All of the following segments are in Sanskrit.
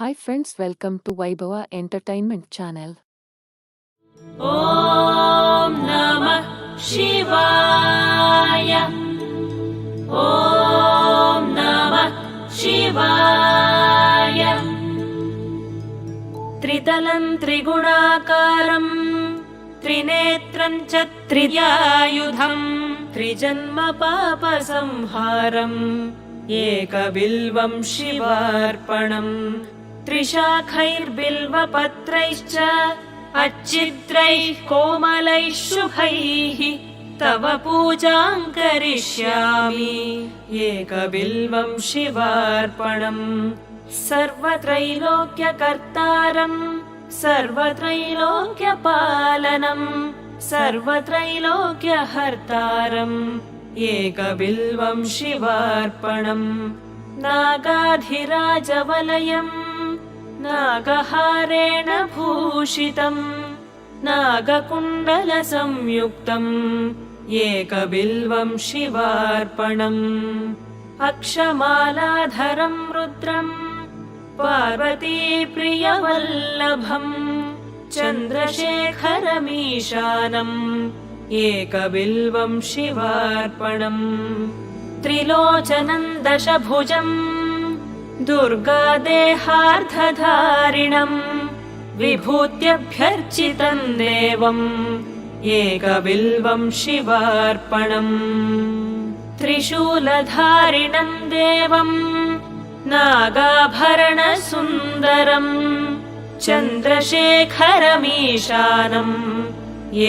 Hi friends, welcome to Vaibhava Entertainment channel. ॐ नमः शिवाय ॐ नमः शिवाय त्रितलं त्रिगुणाकारं त्रिनेत्रं च त्रियायुधं त्रिजन्म पापसंहारम् एकबिल्वं शिवार्पणम् त्रिशाखैर्बिल्वपत्रैश्च अच्छिद्रैः कोमलैः शुभैः तव पूजां करिष्यामि एकबिल्वं शिवार्पणम् सर्वत्रैलोक्यकर्तारं सर्वत्रैलोक्यपालनं सर्वत्रैलोक्यहर्तारम् एकबिल्वं शिवार्पणम् नागाधिराजवलयम् नागहारेण भूषितम् नागकुण्डलसंयुक्तम् एकबिल्वं शिवार्पणम् अक्षमालाधरं रुद्रम् पार्वतीप्रियवल्लभम् चन्द्रशेखरमीशानम् एकबिल्वं शिवार्पणम् त्रिलोचनं दशभुजम् दुर्गादेहार्धधारिणम् विभूत्यभ्यर्चितं देवम् एकबिल्वं शिवार्पणम् त्रिशूलधारिणं देवम् नागाभरणसुन्दरम् चन्द्रशेखरमीशानम्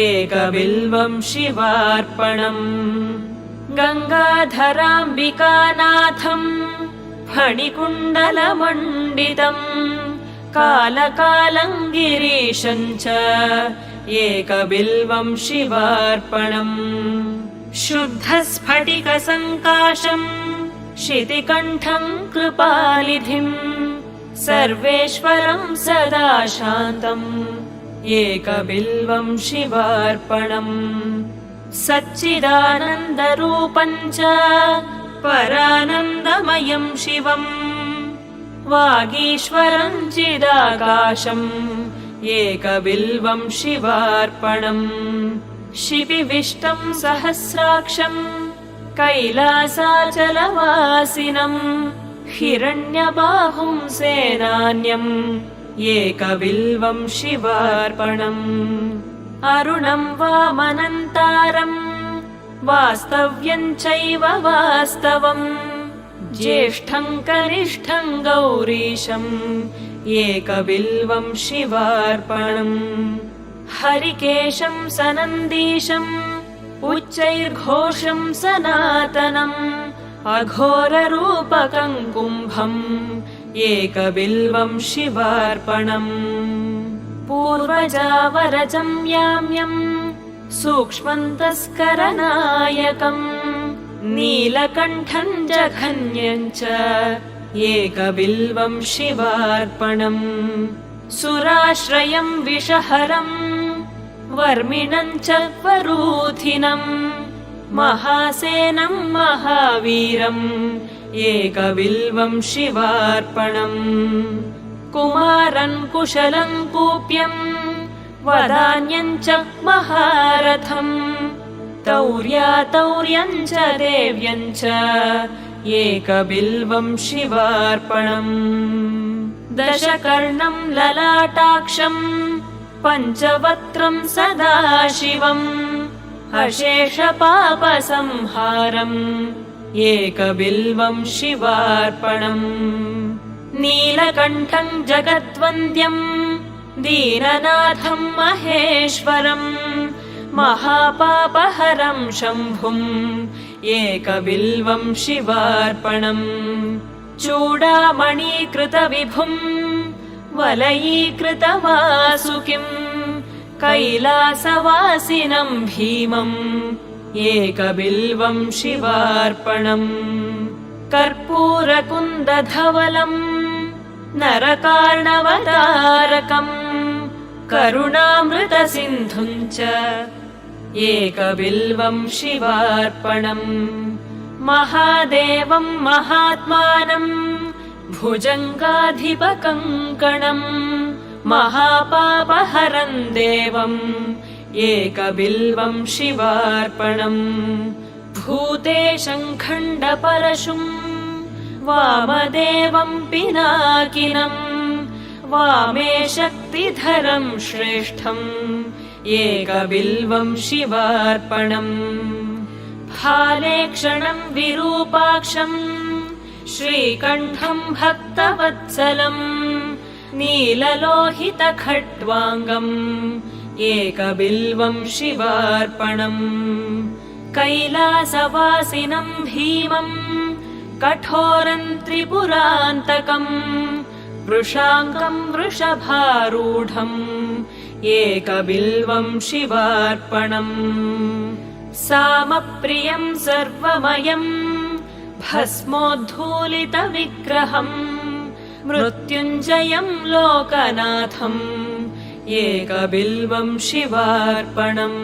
एकबिल्वं शिवार्पणम् गङ्गाधराम्बिकानाथम् फणिकुण्डलमण्डितम् कालकालं गिरीशं च एकबिल्वं शिवार्पणम् शुद्धस्फटिकसङ्काशम् शितिकण्ठं कृपालिधिम् सर्वेश्वरं सदा शान्तम् एकबिल्वं शिवार्पणम् सच्चिदानन्दरूपं च परानन्दमयं शिवम् वागीश्वरं चिदाकाशम् एकबिल्वं शिवार्पणम् शिपिविष्टं सहस्राक्षम् कैलासाचलवासिनम् हिरण्यबाहुं सेनान्यम् एकबिल्वं शिवार्पणम् अरुणं वामनन्तारम् वास्तव्यं चैव वास्तवम् ज्येष्ठं कनिष्ठं गौरीशम् एकबिल्वं शिवार्पणम् हरिकेशं सनन्दीशम् उच्चैर्घोषं सनातनम् अघोररूपकं कुम्भम् एकबिल्वं शिवार्पणम् पूर्वजावरजं याम्यम् सूक्ष्मन्तस्करनायकम् नीलकण्ठं जघन्यं च एकबिल्वं शिवार्पणम् सुराश्रयं विषहरम् वर्मिणं च वरूथिनम् महासेनं महावीरम् एकबिल्वं शिवार्पणम् कुमारं कुशलं कूप्यम् वदान्यं च महारथम् तौर्यातौर्यं च देव्यं च एकबिल्वं शिवार्पणम् दशकर्णं ललाटाक्षम् पञ्चवक्त्रं सदाशिवम् अशेषपापसंहारम् एकबिल्वं शिवार्पणम् नीलकण्ठं जगद्वन्द्यम् दीननाथं महेश्वरम् महापापहरं शम्भुम् एकबिल्वं शिवार्पणम् चूडामणीकृतविभुम् वलयीकृतवासुकिम् कैलासवासिनं भीमम् एकबिल्वं शिवार्पणम् कर्पूरकुन्दधवलम् नरकार्णवतारकम् करुणामृतसिन्धुं च एकबिल्वं शिवार्पणम् महादेवं महात्मानं भुजङ्गाधिपकङ्कणम् महापापहरं देवम् एकबिल्वं शिवार्पणम् भूतेशं खण्डपरशुं वामदेवं पिनाकिनं वामे शक्तिधरं श्रेष्ठम् एकबिल्वं शिवार्पणम् फाले क्षणं विरूपाक्षं श्रीकण्ठं भक्तवत्सलम् नीललोहितखट्वाङ्गम् एकबिल्वं शिवार्पणम् कैलासवासिनं भीमम् कठोरं त्रिपुरान्तकम् वृषाङ्गं वृषभारूढम् एकबिल्वं शिवार्पणम् सामप्रियं सर्वमयं भस्मोद्धूलितविग्रहम् मृत्युञ्जयं लोकनाथम् एकबिल्वं शिवार्पणम्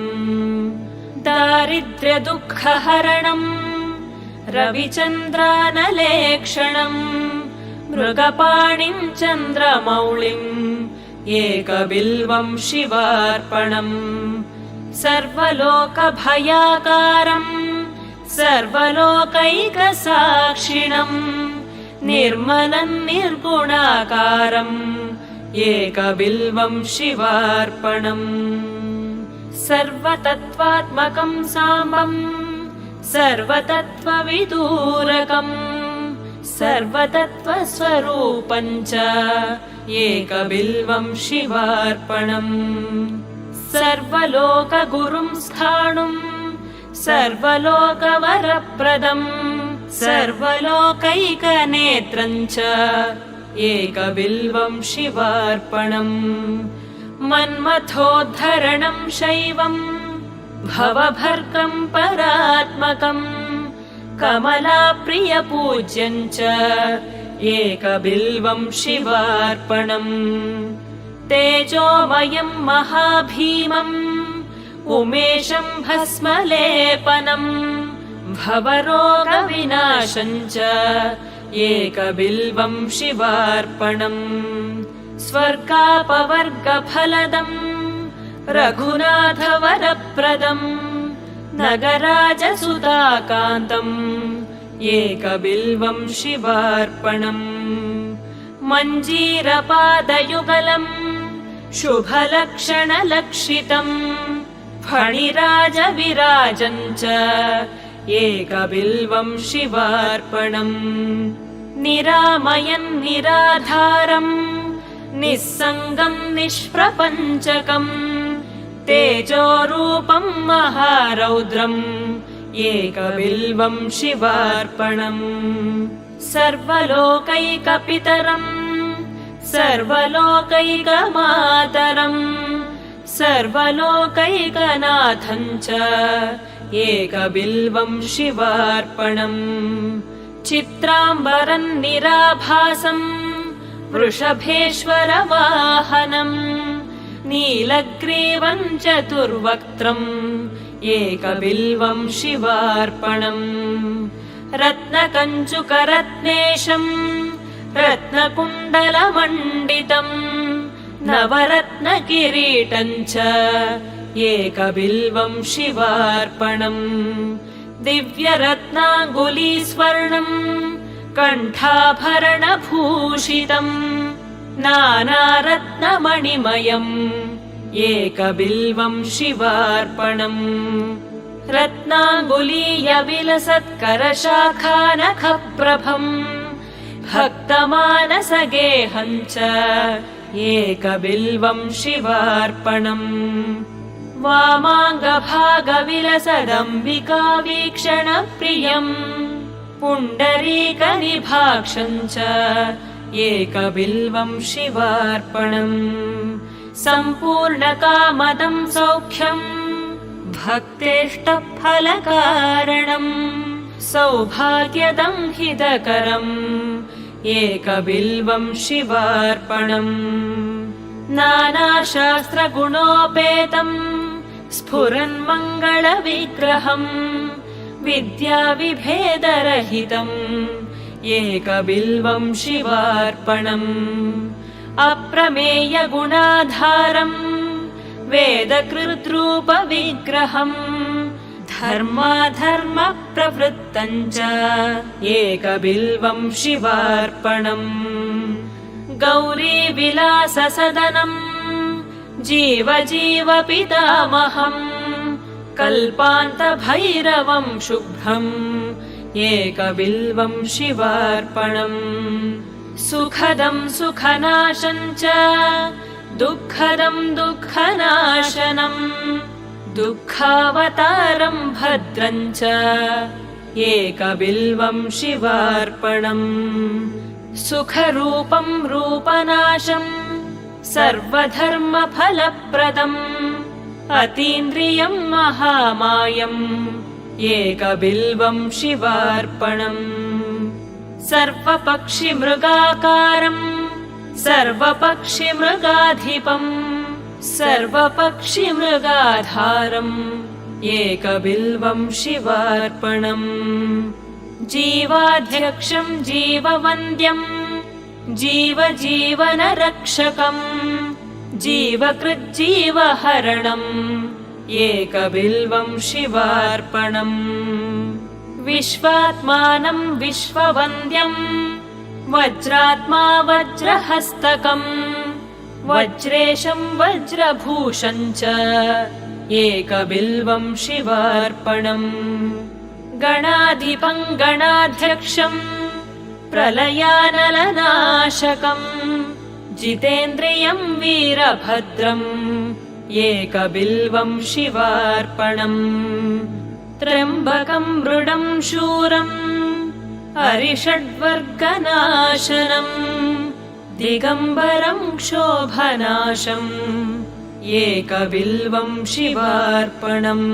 दारिद्र्यदुःखहरणम् रविचन्द्रानलेक्षणम् मृगपाणिं चन्द्रमौळिम् एकबिल्वं शिवार्पणम् सर्वलोकभयाकारम् सर्वलोकैकसाक्षिणम् निर्मलं निर्गुणाकारम् एकबिल्वं शिवार्पणम् सर्वतत्त्वात्मकं साम्बम् सर्वतत्त्वविदूरकम् सर्वतत्त्वस्वरूपं च एकबिल्वं शिवार्पणम् सर्वलोकगुरुं स्थाणुम् सर्वलोकवरप्रदम् सर्वलोकैकनेत्रं च एकबिल्वं शिवार्पणम् मन्मथोद्धरणं शैवम् भवभर्गं परात्मकम् कमलाप्रियपूज्यं च एकबिल्वं शिवार्पणम् तेजोमयं महाभीमम् उमेशं भस्मलेपनम् भवरोगविनाशं च एकबिल्वं शिवार्पणम् स्वर्गापवर्गफलदम् रघुनाथवरप्रदम् नगराजसुधाकान्तम् एकबिल्वं शिवार्पणम् मञ्जीरपादयुगलम् शुभलक्षणलक्षितम् फणिराजविराजं च एकबिल्वं शिवार्पणम् निरामयं निराधारम् निस्सङ्गं निष्प्रपञ्चकम् तेजोरूपं महारौद्रम् एकबिल्वं शिवार्पणम् सर्वलोकैकपितरम् सर्वलोकैकमातरम् सर्वलोकैकनाथं च एकबिल्वं शिवार्पणम् चित्राम्बरं निराभासम् वृषभेश्वरवाहनम् नीलग्रीवं चतुर्वक्त्रम् एकबिल्वं शिवार्पणम् रत्नकञ्चुकरत्नेशम् रत्नकुण्डलमण्डितम् नवरत्नकिरीटं च एकबिल्वं शिवार्पणम् दिव्यरत्नाङ्गुलीस्वर्णम् कण्ठाभरणभूषितम् नानारत्नमणिमयम् एकबिल्वं शिवार्पणम् रत्नाङ्गुलीयविलसत्करशाखानखप्रभम् भक्तमानसगेहं च एकबिल्वं शिवार्पणम् वामाङ्गभागविलसदम्बिकावीक्षणप्रियम् पुण्डरीकनिभाक्षं च एकबिल्वं शिवार्पणम् सम्पूर्णकामदं सौख्यम् भक्तेष्टफलकारणम् सौभाग्यदं हितकरम् एकबिल्वं शिवार्पणम् नानाशास्त्रगुणोपेतम् स्फुरन्मङ्गलविग्रहम् विद्याविभेदरहितम् एकबिल्वं शिवार्पणम् अप्रमेयगुणाधारम् वेदकृद्रूपविग्रहम् धर्माधर्मप्रवृत्तम् च एकबिल्वं शिवार्पणम् गौरीविलाससदनम् जीवजीवपितामहम् कल्पान्तभैरवं शुभ्रम् एकबिल्वं शिवार्पणम् सुखदं सुखनाशं च दुःखदं दुःखनाशनम् दुःखावतारं भद्रं च एकबिल्वं शिवार्पणम् सुखरूपं रूपनाशम् सर्वधर्मफलप्रदम् अतीन्द्रियं महामायम् एकबिल्वं शिवार्पणम् सर्वपक्षिमृगाकारम् सर्वपक्षिमृगाधिपम् सर्वपक्षिमृगाधारम् एकबिल्वं शिवार्पणम् जीवाध्यक्षं जीववन्द्यम् जीवजीवनरक्षकम् जीवकृज्जीवहरणम् एकबिल्वं शिवार्पणम् विश्वात्मानं विश्ववन्द्यम् वज्रात्मा वज्रहस्तकम् वज्रेशं वज्रभूषं च एकबिल्वं शिवार्पणम् गणाधिपं गणाध्यक्षम् प्रलयानलनाशकम् जितेन्द्रियं वीरभद्रम् एकबिल्वं शिवार्पणम् त्र्यम्बकं मृडं शूरम् अरिषड्वर्गनाशनम् दिगम्बरं क्षोभनाशम् एकबिल्वं शिवार्पणम्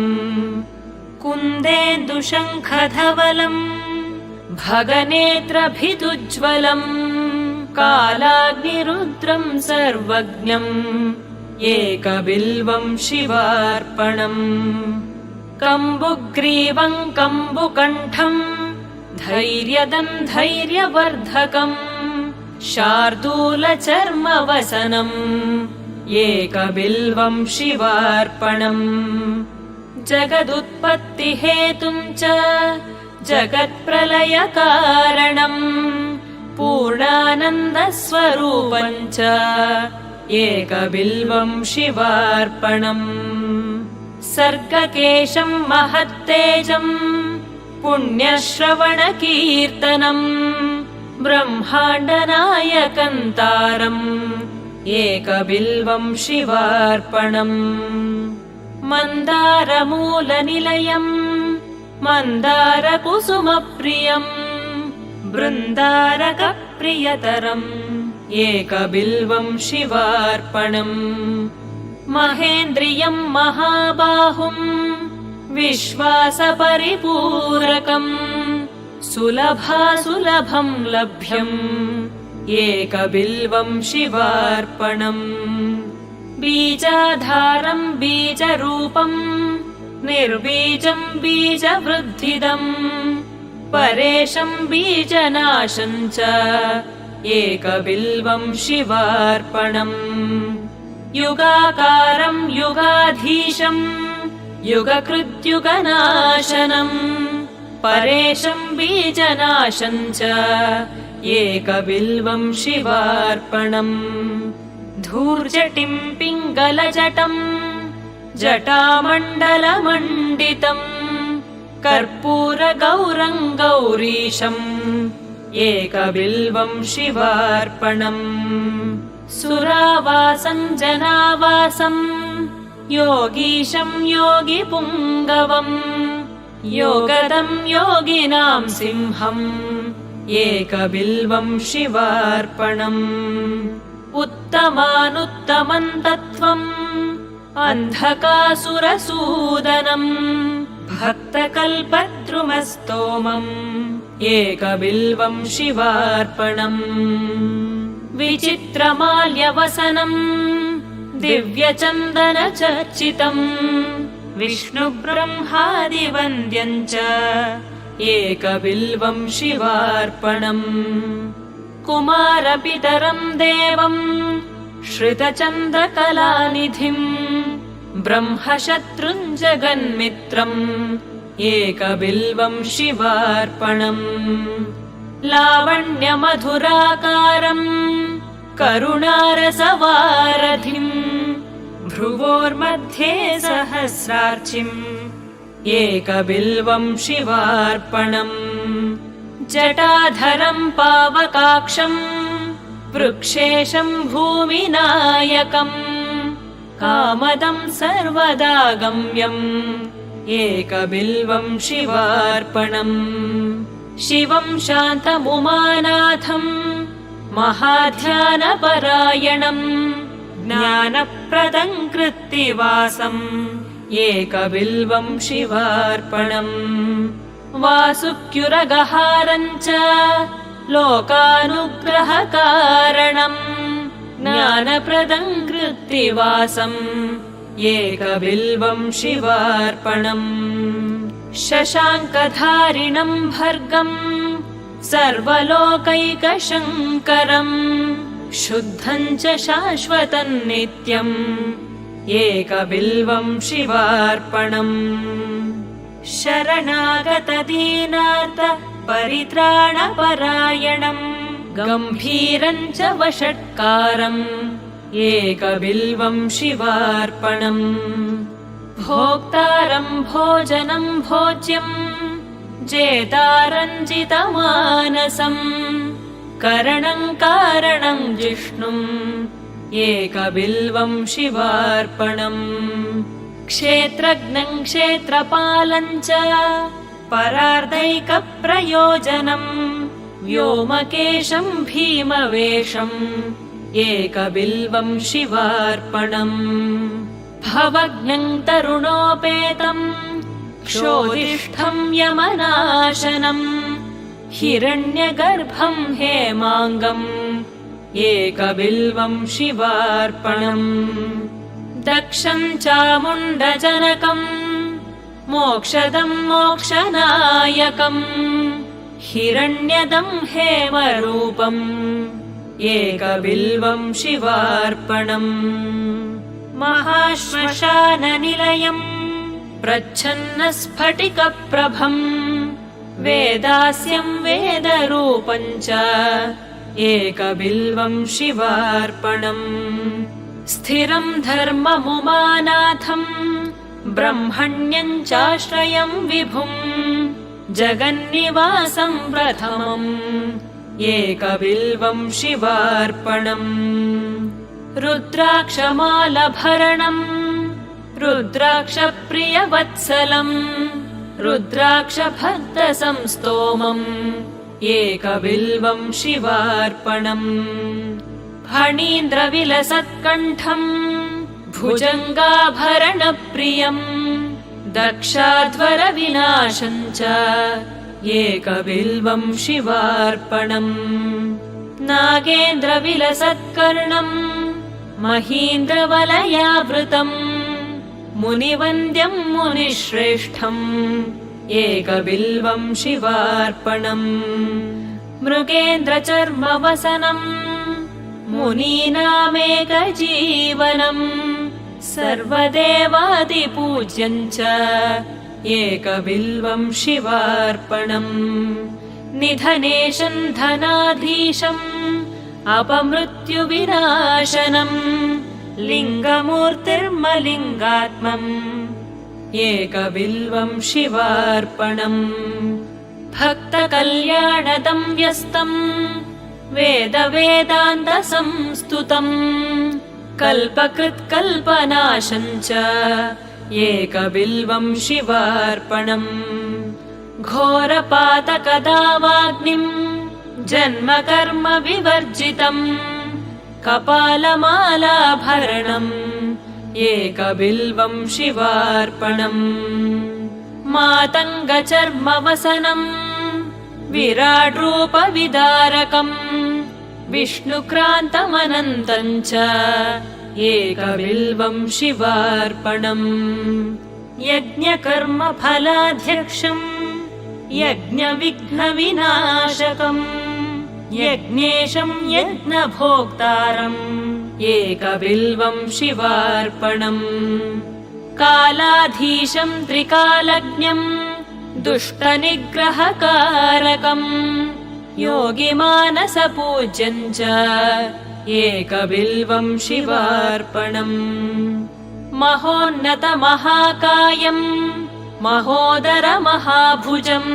कुन्देन्दुशङ्खधवलम् भगनेत्रभिदुज्ज्वलम् कालाग्निरुद्रं सर्वज्ञम् एकबिल्वं शिवार्पणम् कम्बुग्रीवं कम्बुकण्ठम् धैर्यदं धैर्यवर्धकम् शार्दूलचर्मवसनम् एकबिल्वं शिवार्पणम् जगदुत्पत्तिहेतुं च जगत्प्रलयकारणम् पूर्णानन्दस्वरूपं च एकबिल्वं शिवार्पणम् सर्गकेशं महत्तेजम् पुण्यश्रवणकीर्तनम् ब्रह्माण्डनायकन्तारम् एकबिल्वं शिवार्पणम् मन्दारमूलनिलयम् मन्दारकुसुमप्रियम् बृन्दारकप्रियतरम् एकबिल्वं शिवार्पणम् महेन्द्रियं महाबाहुम् विश्वासपरिपूरकम् सुलभासुलभं लभ्यम् एकबिल्वं शिवार्पणम् बीजाधारं बीजरूपम् निर्बीजं बीजवृद्धिदम् परेशं बीजनाशं च एकबिल्वं शिवार्पणम् युगाकारं युगाधीशं युगकृद्युगनाशनम् परेशं बीजनाशं च एकबिल्वं शिवार्पणम् धूर्जटिं पिङ्गलजटम् जटामण्डलमण्डितम् कर्पूरगौरं गौरीशम् एकबिल्वं शिवार्पणम् सुरावासं जनावासं योगीशं योगिपुङ्गवम् योगदं योगिनां सिंहम् एकबिल्वं शिवार्पणम् उत्तमानुत्तमं तत्त्वम् अन्धकासुरसूदनम् भक्तकल्पद्रुमस्तोमम् एकबिल्वं शिवार्पणम् विचित्रमाल्यवसनम् दिव्यचन्दनचर्चितम् विष्णुब्रह्मादिवन्द्यम् च एकबिल्वं शिवार्पणम् कुमारपितरं देवं श्रितचन्द्रकलानिधिम् ब्रह्मशत्रुञ्जगन्मित्रम् एकबिल्वं शिवार्पणम् लावण्यमधुराकारम् करुणारसवारधिम् भ्रुवोर्मध्ये सहस्रार्चिम् एकबिल्वं शिवार्पणम् जटाधरम् पावकाक्षम् वृक्षेशं भूमिनायकम् कामदं सर्वदा गम्यम् एकबिल्वं शिवार्पणम् शिवं शान्तमुमानाथम् महाध्यानपरायणम् ज्ञानप्रदं कृत्तिवासम् एकबिल्वं शिवार्पणम् वासुक्युरगहारम् च लोकानुग्रहकारणम् ज्ञानप्रदं कृत्तिवासम् एकबिल्वं शिवार्पणम् शशाङ्कधारिणम् भर्गम् सर्वलोकैकशङ्करम् शुद्धं च शाश्वतं नित्यम् एकबिल्वं शिवार्पणम् शरणागतदीनार्त परित्राणपरायणम् गम्भीरं च वषट्कारम् एकबिल्वं शिवार्पणम् भोक्तारं भोजनं भोज्यम् जेतारञ्जितमानसम् करणं कारणं जिष्णुम् एकबिल्वं शिवार्पणम् क्षेत्रज्ञं क्षेत्रपालं च परार्धैकप्रयोजनम् व्योमकेशं भीमवेषम् एकबिल्वं शिवार्पणम् भवज्ञं तरुणोपेतम् क्षोदिष्ठं यमनाशनम् हिरण्यगर्भं हेमाङ्गम् एकबिल्वं शिवार्पणम् दक्षं चामुण्डजनकम् मोक्षदं मोक्षनायकम् हिरण्यदं हेमरूपम् एकबिल्वं शिवार्पणम् महाश्मशाननिलयम् प्रच्छन्नस्फटिकप्रभम् वेदास्यं वेदरूपं च एकबिल्वं शिवार्पणम् स्थिरं धर्ममुमानाथम् ब्रह्मण्यं चाश्रयं विभुम् जगन्निवासं प्रथमम् एकबिल्वं शिवार्पणम् रुद्राक्षमालभरणम् रुद्राक्षप्रियवत्सलम् रुद्राक्षभक्तसंस्तोमम् एकबिल्वं शिवार्पणम् फणीन्द्रविलसत्कण्ठम् भुजङ्गाभरणप्रियम् दक्षाध्वरविनाशम् च एकबिल्वं शिवार्पणम् नागेन्द्रविलसत्कर्णम् महीन्द्रवलयावृतम् मुनिवन्द्यं मुनिश्रेष्ठम् एकबिल्वं शिवार्पणम् मृगेन्द्रचर्मवसनम् मुनीनामेकजीवनम् सर्वदेवादिपूज्यं च एकबिल्वं शिवार्पणम् निधनेशं धनाधीशम् अपमृत्युविनाशनम् लिङ्गमूर्तिर्मलिङ्गात्मम् एकबिल्वं शिवार्पणम् भक्तकल्याणदं व्यस्तम् वेदवेदान्तसंस्तुतम् कल्पकृत्कल्पनाशं च एकबिल्वं शिवार्पणम् घोरपातकदावाग्निम् जन्मकर्म विवर्जितम् कपालमालाभरणम् एकबिल्वं शिवार्पणम् मातङ्गचर्मवसनम् विराड्रूपविदारकम् विष्णुक्रान्तमनन्तं च एकबिल्वं शिवार्पणम् यज्ञकर्मफलाध्यक्षम् यज्ञविघ्नविनाशकम् यज्ञेशम् यज्ञभोक्तारम् एकबिल्वम् शिवार्पणम् कालाधीशम् त्रिकालज्ञम् दुष्टनिग्रहकारकम् योगिमानसपूज्यम् च एकबिल्वम् शिवार्पणम् महोन्नतमहाकायम् महोदरमहाभुजम्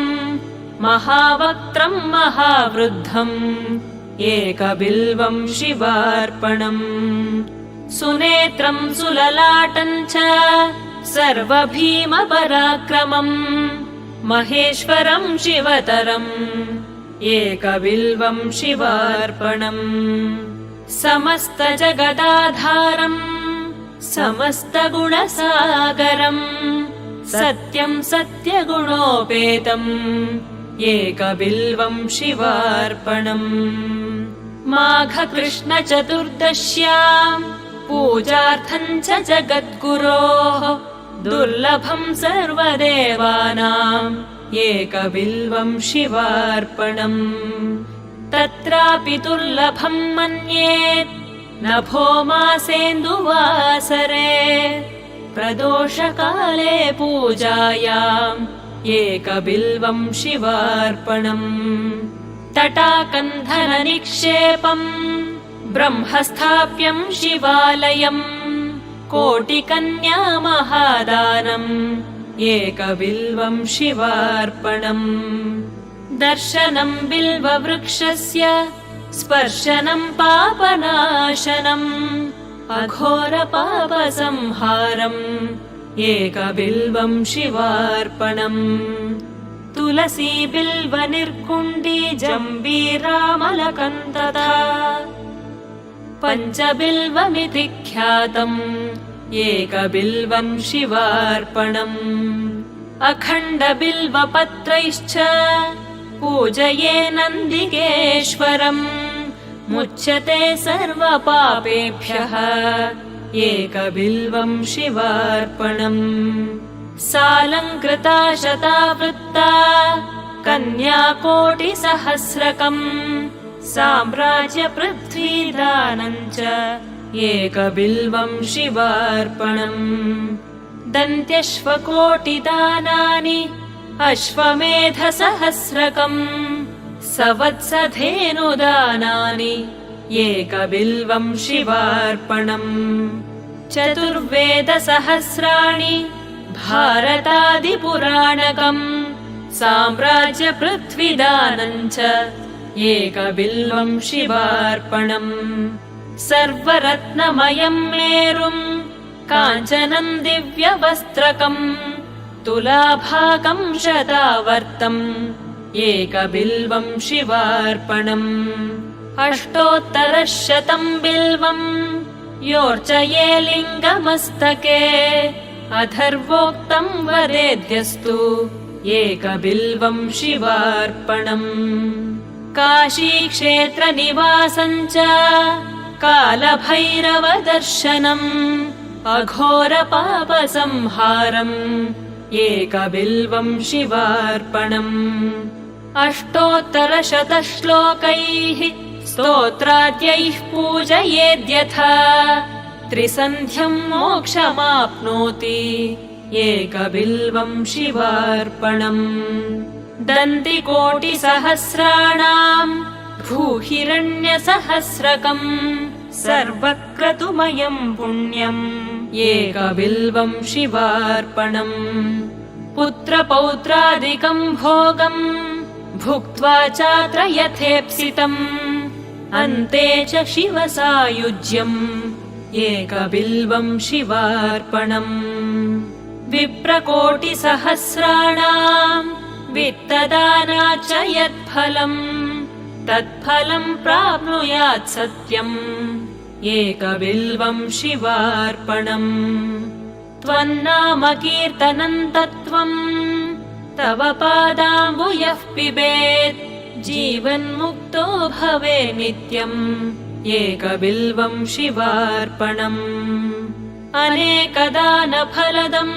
महावक्त्रम् महावृद्धम् एकबिल्वम् शिवार्पणम् सुनेत्रम् सुललाटम् च सर्वभीमपराक्रमम् महेश्वरम् शिवतरम् एकबिल्वम् शिवार्पणम् समस्तजगदाधारम् समस्तगुणसागरम् सत्यम् सत्यगुणोपेतम् एकबिल्वम् शिवार्पणम् माघकृष्णचतुर्दश्याम् पूजार्थम् च जगद्गुरोः दुर्लभम् सर्वदेवानाम् एकबिल्वम् शिवार्पणम् तत्रापि दुर्लभम् मन्येत् नभो मासेन्दुवासरे प्रदोषकाले पूजायाम् एकबिल्वम् शिवार्पणम् तटाकन्धरनिक्षेपम् ब्रह्मस्थाप्यम् शिवालयम् कोटिकन्या महादानम् एकबिल्वम् शिवार्पणम् दर्शनम् बिल्ववृक्षस्य स्पर्शनम् पापनाशनम् अघोरपापसंहारम् एकबिल्वम् शिवार्पणम् तुलसी बिल्वनिर्कुण्डी जम्बीरामलकम् तथा पञ्चबिल्वमिति ख्यातम् एकबिल्वम् शिवार्पणम् अखण्डबिल्वपत्रैश्च पूजये नन्दिकेश्वरम् मुच्यते सर्वपापेभ्यः एकबिल्वम् शिवार्पणम् सालङ्कृता शतावृत्ता कन्याकोटिसहस्रकम् साम्राज्यपृथ्वीदानम् च एकबिल्वम् शिवार्पणम् दन्त्यश्वकोटिदानानि अश्वमेधसहस्रकम् सवत्सधेनुदानानि एकबिल्वम् शिवार्पणम् चतुर्वेदसहस्राणि भारतादिपुराणकम् साम्राज्यपृथ्वीदानम् च एकबिल्वम् शिवार्पणम् सर्वरत्नमयम् मेरुम् काञ्चनम् दिव्यवस्त्रकम् तुलाभागम् शतावर्तम् एकबिल्वम् शिवार्पणम् अष्टोत्तरशतम् बिल्वम् योर्चये लिङ्गमस्तके अथर्वोक्तम् वरेद्यस्तु एकबिल्वम् शिवार्पणम् काशीक्षेत्रनिवासम् च कालभैरवदर्शनम् अघोरपापसंहारम् एकबिल्वम् शिवार्पणम् अष्टोत्तरशतश्लोकैः स्तोत्राद्यैः पूजयेद्यथा त्रिसन्ध्यम् मोक्षमाप्नोति एकबिल्वम् शिवार्पणम् दन्तिकोटिसहस्राणाम् भूहिरण्यसहस्रकम् सर्वक्रतुमयम् पुण्यम् एकबिल्वम् शिवार्पणम् पुत्रपौत्रादिकम् भोगम् भुक्त्वा चात्र यथेप्सितम् अन्ते च शिवसायुज्यम् एकबिल्वम् शिवार्पणम् विप्रकोटिसहस्राणाम् वित्तदाना च यत्फलम् तत्फलम् प्राप्नुयात् सत्यम् एकबिल्वम् शिवार्पणम् त्वन्नामकीर्तनम् तत्त्वम् तव पादाम्बुजः पिबेत् जीवन्मुक्तो भवे नित्यम् एकबिल्वम् शिवार्पणम् अनेकदानफलदम्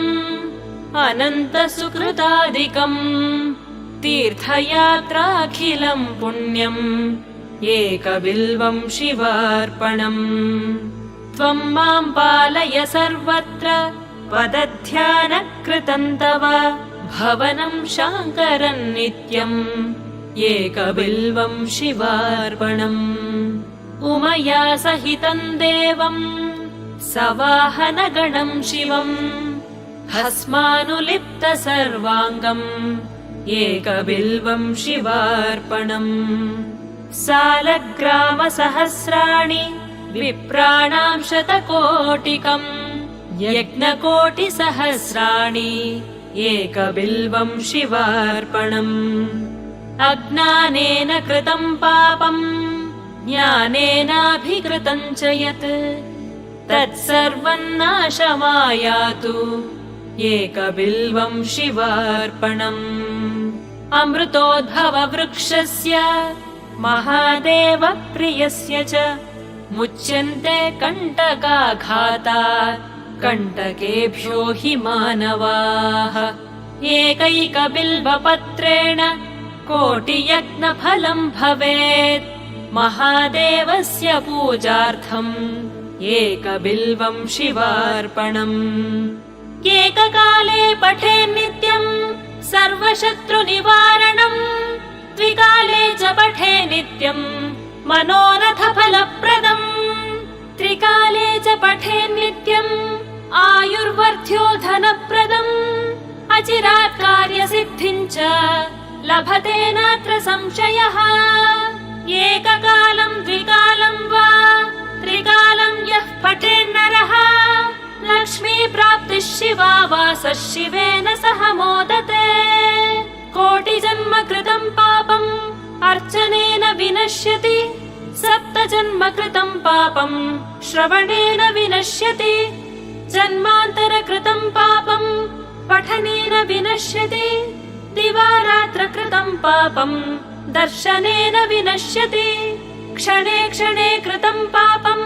अनन्तसुकृतादिकम् तीर्थयात्राखिलम् पुण्यम् एकबिल्वं शिवार्पणम् त्वम् मां पालय सर्वत्र पदध्यानकृतं तव भवनं शाङ्करन् नित्यम् एकबिल्वं शिवार्पणम् उमया सहितं देवम् सवाहनगणं शिवम् भस्मानुलिप्त सर्वाङ्गम् एकबिल्वं शिवार्पणम् सालग्रामसहस्राणि विप्राणां शतकोटिकम् यज्ञकोटिसहस्राणि एकबिल्वं शिवार्पणम् अज्ञानेन कृतं पापम् ज्ञानेनाभिकृतं च यत् तत्सर्वं नाशमायातु एकबिल्वं शिवार्पणम् अमृतोद्भववृक्षस्य महादेवप्रियस्य च मुच्यन्ते कण्टकाघातात् कण्टकेभ्यो हि मानवाः एकैकबिल्वपत्रेण कोटियज्ञफलम् भवेत् महादेवस्य पूजार्थम् एकबिल्वं शिवार्पणम् एककाले पठेन् नित्यम् सर्वशत्रुनिवारणम् द्विकाले च पठे नित्यम् मनोरथफलप्रदम् त्रिकाले च पठे नित्यम् आयुर्वर्ध्यो धनप्रदम् अचिरात् कार्यसिद्धिम् च लभते नात्र संशयः एककालम् द्विकालम् वा त्रिकालम् यः पठेन्नरः लक्ष्मीप्राप्तिः शिवा वासः शिवेन सह मोदते कोटिजन्म कृतं पापम् अर्चनेन विनश्यति सप्तजन्म कृतं पापम् श्रवणेन विनश्यति जन्मान्तर कृतं पापम् पठनेन विनश्यति दिवारात्र कृतं पापम् दर्शनेन विनश्यति क्षणे क्षणे कृतं पापम्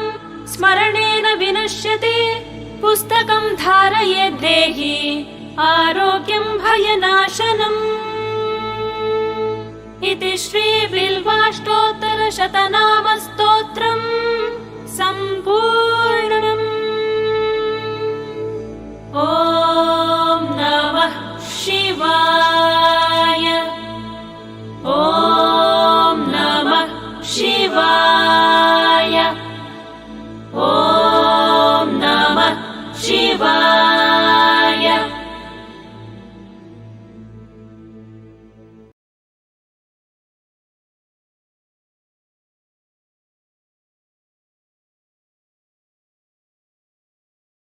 स्मरणेन विनश्यति पुस्तकं धारयेत् देहि आरोग्यं भयनाशनम् इति श्रीबिल्वाष्टोत्तरशतनामस्तोत्रम् सम्पूर्णम्। ॐ नमः शिवाय। ॐ नमः शिवाय। ॐ नमः शिवाय।